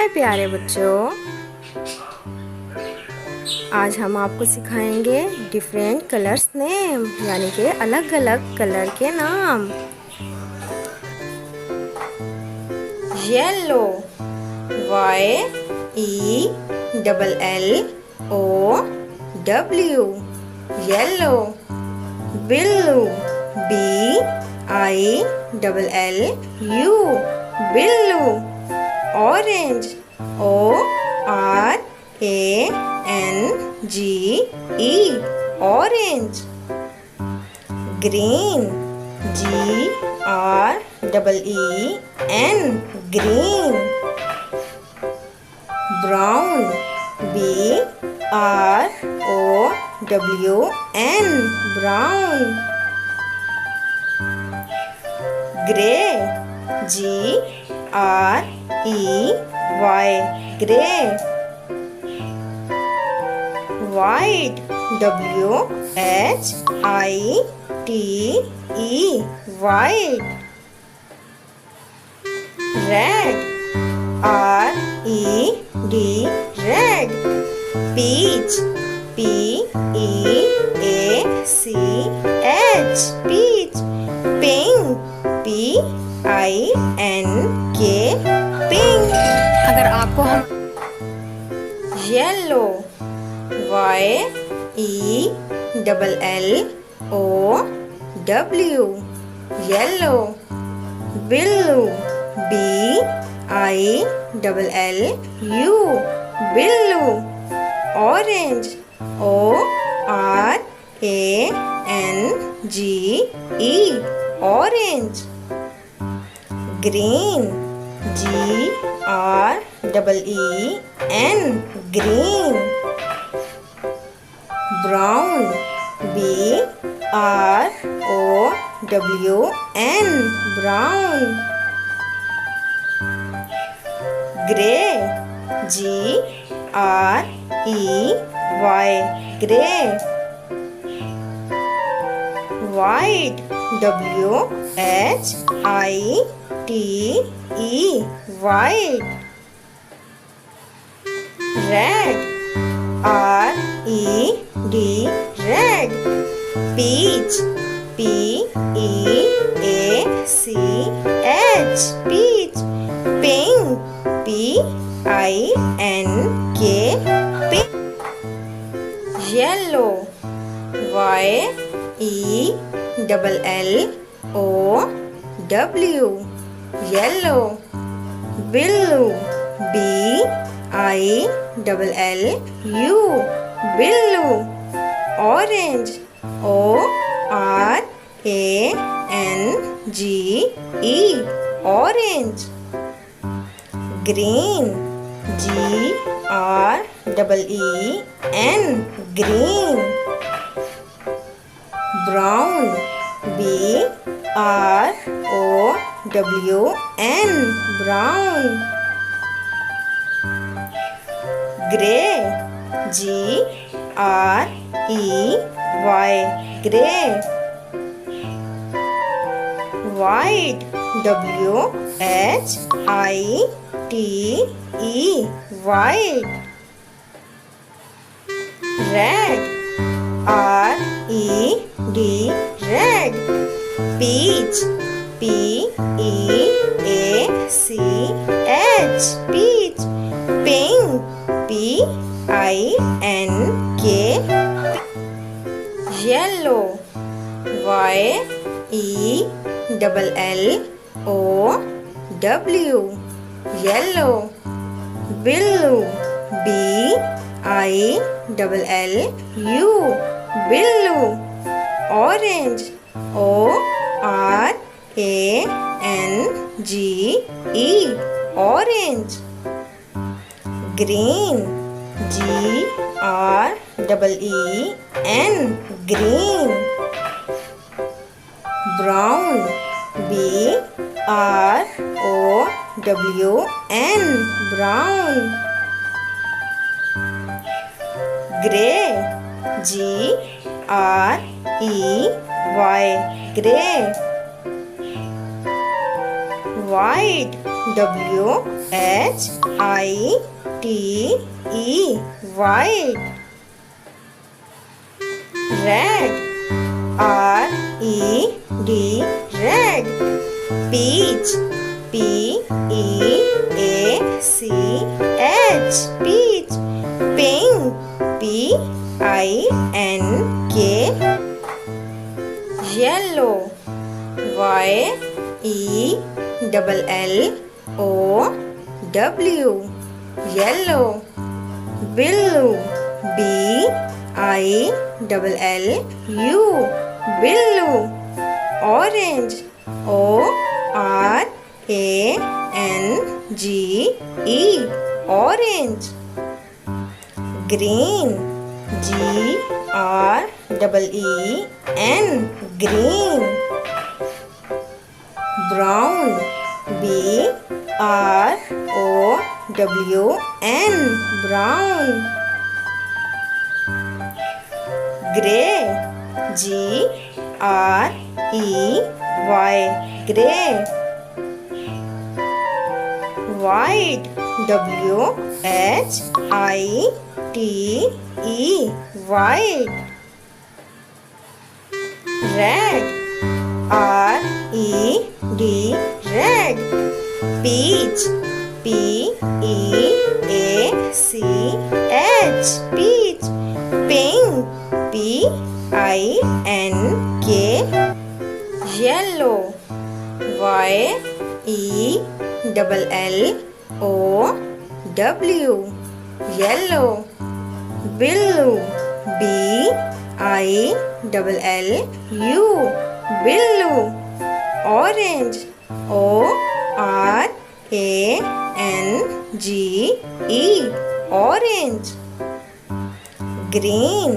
हाय प्यारे बच्चों, आज हम आपको सिखाएंगे डिफरेंट कलर्स नेम, यानी कि अलग अलग कलर के नाम। Yellow, YELLOW, yellow. Blue, BILLU, blue. Orange, ORANGE, orange. Green, GREEN, green. Brown, BROWN, brown. Grey, GREY, grey. White, WHITE, white. Red, RED, red. Peach, PEACH, peach. Pink, PINK, pink. अगर आपको हम yellow, YELLLOW, yellow. Blue, BILLLU, blue. Orange, ORANGE, orange. Green, GREEN, green. Brown, BROWN, brown. Grey, GREY, grey. White, WHITE, white. Red, RED, red. Peach, PEACH, peach. Pink, PINK, pink. Yellow, YELLLOW, yellow. Blue, BILLLU, blue. Orange, ORANGE, orange. Green, GREEN, green. Brown, BROWN, brown. Grey, GREY, grey. White, WHITE, white. Red, RED, red. Peach, PEACH, peach. Pink, PINK, yellow, YELLLOW, yellow. Blue, BILLLU, blue. Orange, ORANGE, orange. Green, GREEN, green. Brown, BROWN, brown. Grey, GREY, grey. White, white. Red, red, red. Peach, peach, peach. Pink, pink. Yellow, yellow. Yellow. Blue, billu. Blue. Orange, orange. Orange. Green, green. Green. Brown, brown. Gray, gray. White, white. Red, red. Peach, peach. Pink, pink. Yellow, yellow. Yellow. Blue, blue. Orange, orange. Green,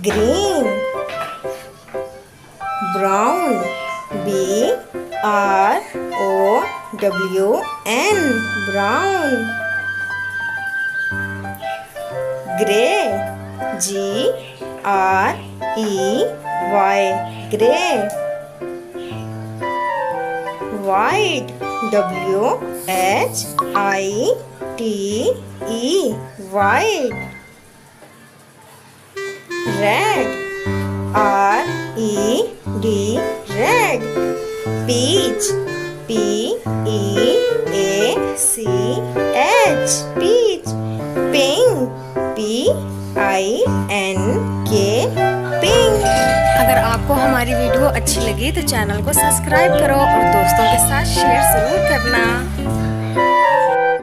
green. Brown, brown. Gray, gray. White, white. Red, red. Peach, peach. Pink, pink. अगर आपको हमारी video अच्छी लगी तो channel को subscribe करो और दोस्तों के साथ शेयर ज़रूर करना।